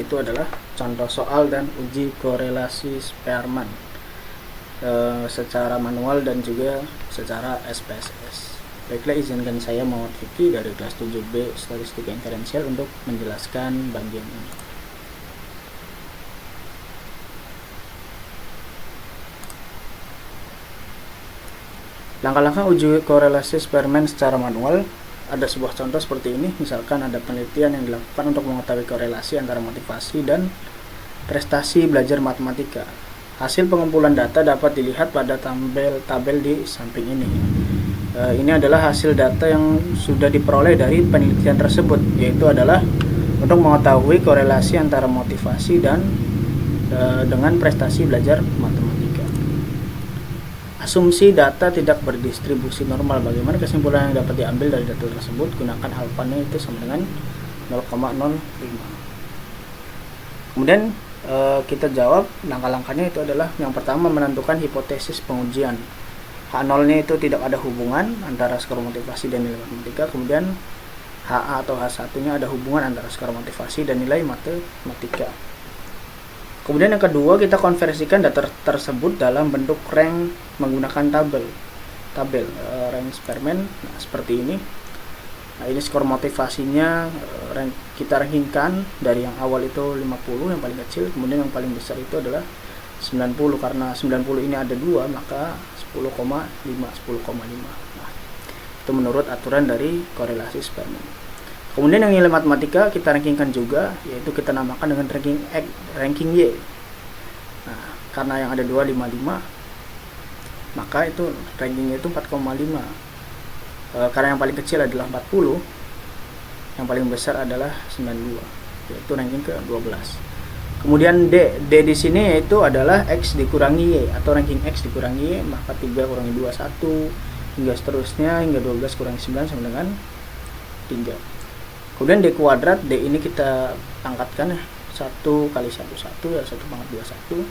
yaitu adalah contoh soal dan uji korelasi Spearman secara manual dan juga secara SPSS. Baiklah, izinkan saya Muhammad Fikri dari kelas 7B Statistika Inferensial untuk menjelaskan bagian ini. Langkah-langkah uji korelasi Spearman secara manual. Ada sebuah contoh seperti ini, misalkan ada penelitian yang dilakukan untuk mengetahui korelasi antara motivasi dan prestasi belajar matematika. Hasil pengumpulan data dapat dilihat pada tabel di samping ini. Ini adalah hasil data yang sudah diperoleh dari penelitian tersebut, yaitu adalah untuk mengetahui korelasi antara motivasi dan dengan prestasi belajar matematika. Asumsi data tidak berdistribusi normal. Bagaimana kesimpulan yang dapat diambil dari data tersebut? Gunakan alfanya itu sama dengan 0,05. Kemudian kita jawab langkah-langkahnya itu adalah yang pertama, menentukan hipotesis pengujian. H0-nya itu tidak ada hubungan antara skor motivasi dan nilai matematika. Kemudian HA atau H1-nya ada hubungan antara skor motivasi dan nilai matematika. Kemudian yang kedua, kita konversikan data tersebut dalam bentuk rank menggunakan tabel rank Spearman. Nah, seperti ini. Nah, ini skor motivasinya kita rankingkan dari yang awal itu 50 yang paling kecil, kemudian yang paling besar itu adalah 90. Karena 90 ini ada 2, maka 10,5. Nah, itu menurut aturan dari korelasi Spearman. Kemudian yang nilai matematika kita rankingkan juga, yaitu kita namakan dengan ranking Y. Nah, karena yang ada 255, maka itu rankingnya itu 4,5. Karena yang paling kecil adalah 40, yang paling besar adalah 92, yaitu ranking ke-12. Kemudian D di sini yaitu adalah X dikurangi Y atau ranking X dikurangi Y, maka 3 kurangi 2, 1, hingga seterusnya, hingga 12 kurangi 9 sama dengan 3. Kemudian D kuadrat, D ini kita angkatkan ya, 1 kali 1, 1 ya, 1 pangkat 2, 1.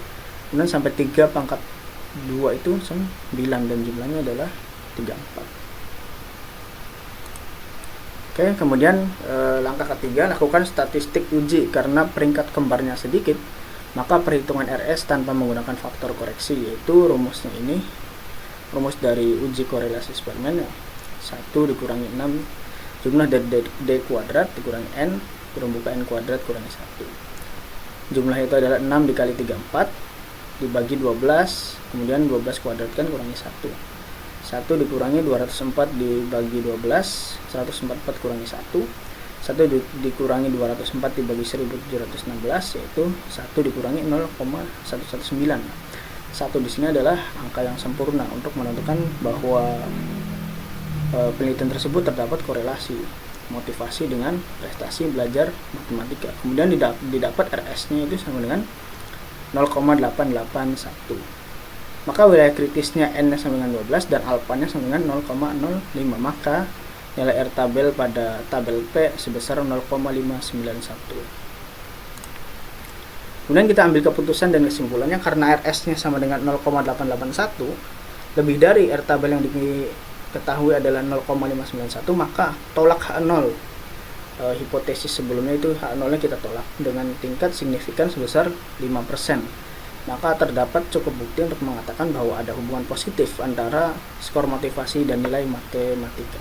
Kemudian sampai 3 pangkat 2 itu 9 dan jumlahnya adalah 34. Oke, kemudian langkah ketiga, lakukan statistik uji. Karena peringkat kembarnya sedikit, maka perhitungan RS tanpa menggunakan faktor koreksi, yaitu rumusnya ini, rumus dari uji korelasi Spearman ya, 1 dikurangi 6 jumlah dari D kuadrat dikurangi N kurang buka N kuadrat kurangi 1. Jumlah itu adalah 6 dikali 3, 4 dibagi 12, kemudian 12 kuadrat kan kurangi 1. 1 dikurangi 204 dibagi 12, 144 kurangi 1. 1 dikurangi 204 dibagi 1716, yaitu 1 dikurangi 0,119. 1 di sini adalah angka yang sempurna untuk menentukan bahwa penelitian tersebut terdapat korelasi motivasi dengan prestasi belajar matematika. Kemudian didapat RS-nya itu sama dengan 0,881. Maka wilayah kritisnya N-nya sama dengan 12 dan alfanya sama dengan 0,05. Maka nilai R tabel pada tabel P sebesar 0,591. Kemudian kita ambil keputusan dan kesimpulannya, karena RS-nya sama dengan 0,881, lebih dari R tabel yang diketahui adalah 0,591, maka tolak H0. Hipotesis sebelumnya itu H0-nya kita tolak dengan tingkat signifikan sebesar 5%. Maka terdapat cukup bukti untuk mengatakan bahwa ada hubungan positif antara skor motivasi dan nilai matematika.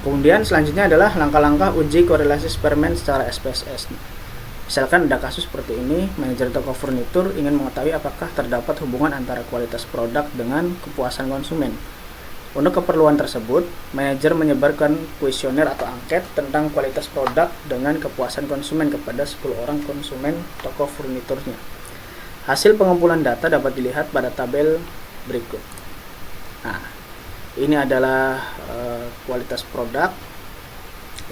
Kemudian selanjutnya adalah langkah-langkah uji korelasi Spearman secara SPSS. Misalkan ada kasus seperti ini, manajer toko furnitur ingin mengetahui apakah terdapat hubungan antara kualitas produk dengan kepuasan konsumen. Untuk keperluan tersebut, manajer menyebarkan kuesioner atau angket tentang kualitas produk dengan kepuasan konsumen kepada 10 orang konsumen toko furniturnya. Hasil pengumpulan data dapat dilihat pada tabel berikut. Nah, ini adalah kualitas produk.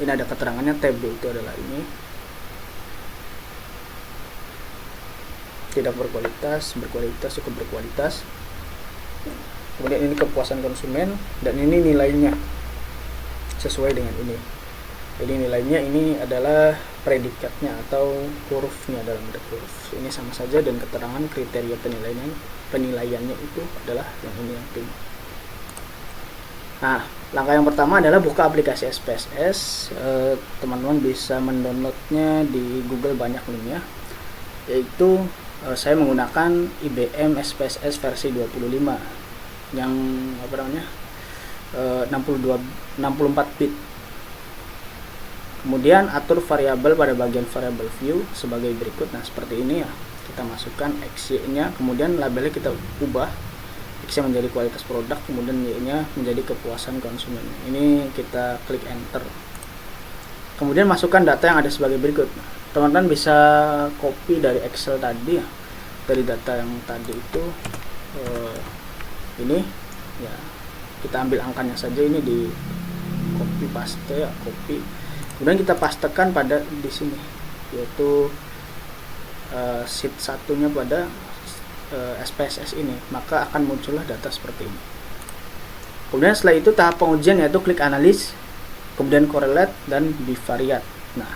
Ini ada keterangannya, TB itu adalah ini. Tidak berkualitas, berkualitas, cukup berkualitas. Kemudian ini kepuasan konsumen, dan ini nilainya sesuai dengan ini. Jadi nilainya ini adalah predikatnya atau hurufnya dalam bentuk huruf. Ini sama saja, dan keterangan kriteria penilaiannya itu adalah yang ini yang tim. Nah, langkah yang pertama adalah buka aplikasi SPSS. Teman-teman bisa mendownloadnya di Google, banyak linknya. Yaitu saya menggunakan IBM SPSS versi 25 yang 64 bit. Kemudian atur variabel pada bagian variable view sebagai berikut. Nah, seperti ini ya. Kita masukkan XY-nya, kemudian labelnya kita ubah. X-nya menjadi kualitas produk, kemudian Y-nya menjadi kepuasan konsumen. Ini kita klik enter. Kemudian masukkan data yang ada sebagai berikut. Teman-teman bisa copy dari Excel tadi ya. Dari data yang tadi itu ini ya, kita ambil angkanya saja, ini di copy paste ya, copy. Kemudian kita pastekan pada di sini, yaitu sheet satunya pada SPSS ini, maka akan muncullah data seperti ini. Kemudian setelah itu tahap pengujian yaitu klik analis, kemudian correlate dan bivariate. Nah,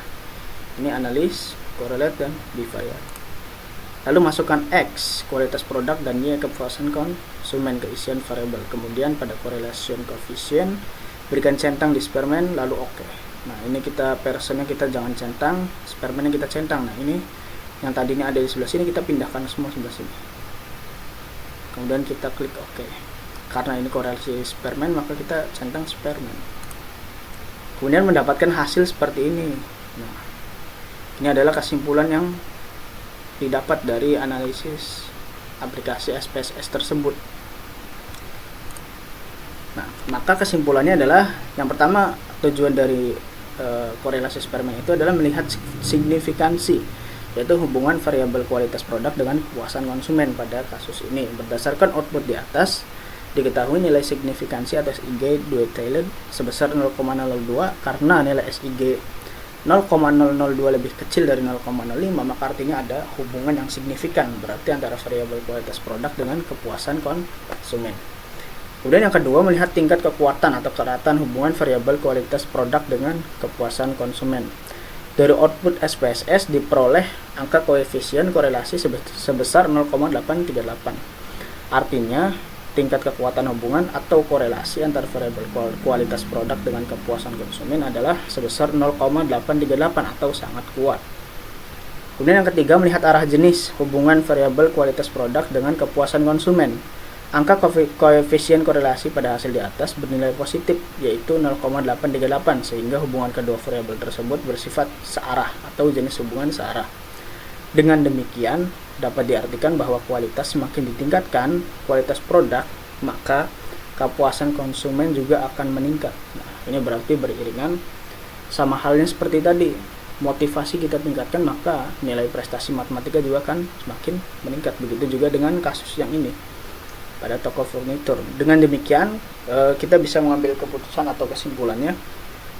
ini analis, correlate dan bivariate. Lalu masukkan X kualitas produk dan Y kepuasan konsumen, keisian variabel. Kemudian pada correlation coefficient berikan centang di Spearman, lalu oke. Nah, ini kita personnya kita jangan centang, Spearman-nya kita centang. Nah, ini yang tadinya ada di sebelah sini kita pindahkan semua sebelah sini. Kemudian kita klik OK. Karena ini korelasi Spearman, maka kita centang Spearman. Kemudian mendapatkan hasil seperti ini. Nah, ini adalah kesimpulan yang didapat dari analisis aplikasi SPSS tersebut. Nah, maka kesimpulannya adalah yang pertama, tujuan dari korelasi Spearman itu adalah melihat signifikansi, yaitu hubungan variabel kualitas produk dengan kepuasan konsumen. Pada kasus ini berdasarkan output di atas diketahui nilai signifikansi atau SIG detailed sebesar 0,02 karena nilai SIG 0,002 lebih kecil dari 0,05, maka artinya ada hubungan yang signifikan berarti antara variabel kualitas produk dengan kepuasan konsumen. Kemudian yang kedua, melihat tingkat kekuatan atau keratan hubungan variabel kualitas produk dengan kepuasan konsumen. Dari output SPSS diperoleh angka koefisien korelasi sebesar 0,838. Artinya, tingkat kekuatan hubungan atau korelasi antara variabel kualitas produk dengan kepuasan konsumen adalah sebesar 0,838 atau sangat kuat. Kemudian yang ketiga, melihat arah jenis hubungan variabel kualitas produk dengan kepuasan konsumen. Angka koefisien korelasi pada hasil di atas bernilai positif, yaitu 0,838, sehingga hubungan kedua variabel tersebut bersifat searah atau jenis hubungan searah. Dengan demikian, dapat diartikan bahwa kualitas semakin ditingkatkan, kualitas produk, maka kepuasan konsumen juga akan meningkat. Nah, ini berarti beriringan, sama halnya seperti tadi, motivasi kita tingkatkan, maka nilai prestasi matematika juga akan semakin meningkat. Begitu juga dengan kasus yang ini pada toko furnitur. Dengan demikian, kita bisa mengambil keputusan atau kesimpulannya,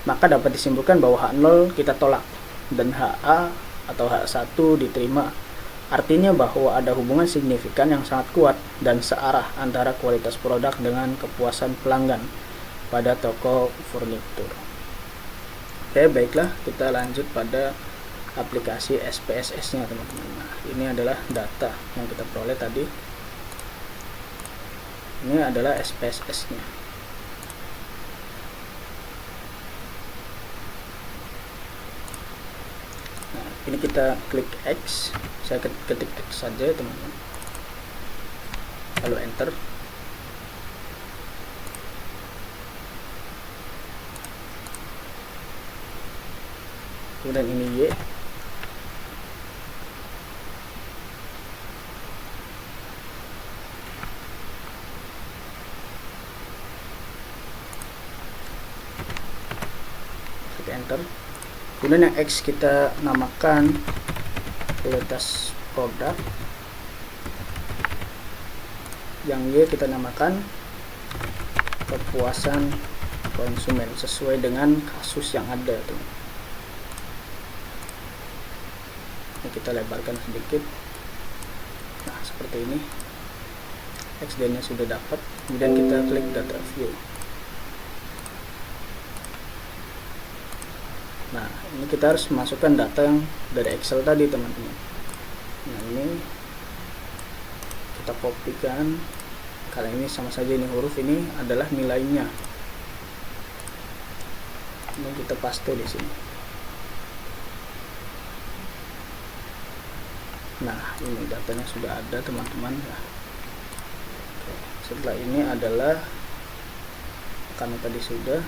maka dapat disimpulkan bahwa H0 kita tolak dan HA atau H1 diterima. Artinya bahwa ada hubungan signifikan yang sangat kuat dan searah antara kualitas produk dengan kepuasan pelanggan pada toko furnitur. Oke, baiklah, kita lanjut pada aplikasi SPSS-nya, teman-teman. Nah, ini adalah data yang kita peroleh tadi. Ini adalah SPSS-nya. Nah, ini kita klik X. Saya ketik X saja, teman-teman. Lalu enter. Kemudian ini Y. Enter. Kemudian yang X kita namakan kualitas produk, yang Y kita namakan kepuasan konsumen sesuai dengan kasus yang ada tuh. Ini kita lebarkan sedikit. Nah, seperti ini. XD-nya sudah dapat. Kemudian kita klik data view. Nah, ini kita harus masukkan data yang dari Excel tadi, teman-teman. Nah, ini kita kopikan. Kali ini sama saja, ini huruf, ini adalah nilainya. Ini kita paste di sini. Nah, ini datanya sudah ada teman-teman ya. Oke, setelah ini adalah karena tadi sudah,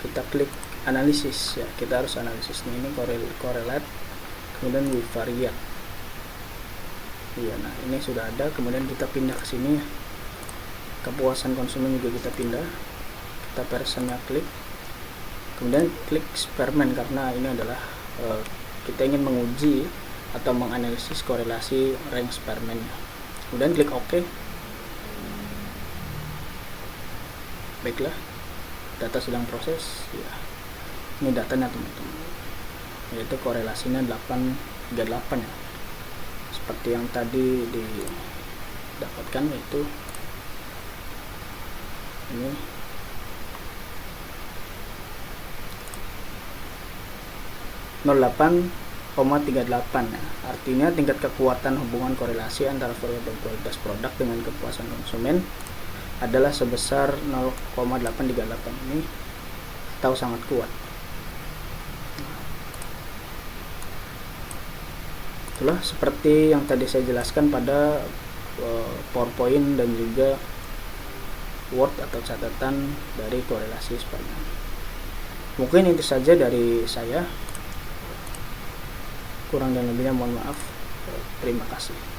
kita klik analisis ya, kita harus analisis ini correlate, kemudian bivariate. Iya, nah ini sudah ada, kemudian kita pindah ke sini ya. Kepuasan konsumen juga kita pindah, kita personnya klik, kemudian klik eksperimen karena ini adalah kita ingin menguji atau menganalisis korelasi rank eksperimennya. Kemudian klik OK. Baiklah, data sedang proses ya. Ini datanya teman-teman, yaitu korelasinya 838 ya, seperti yang tadi didapatkan, yaitu ini (0,838) ya. Artinya tingkat kekuatan hubungan korelasi antara variabel kualitas produk dengan kepuasan konsumen adalah sebesar 0,838 ini, atau sangat kuat. Itulah seperti yang tadi saya jelaskan pada PowerPoint dan juga Word atau catatan dari korelasi eksperimen. Mungkin itu saja dari saya. Kurang dan lebihnya mohon maaf. Terima kasih.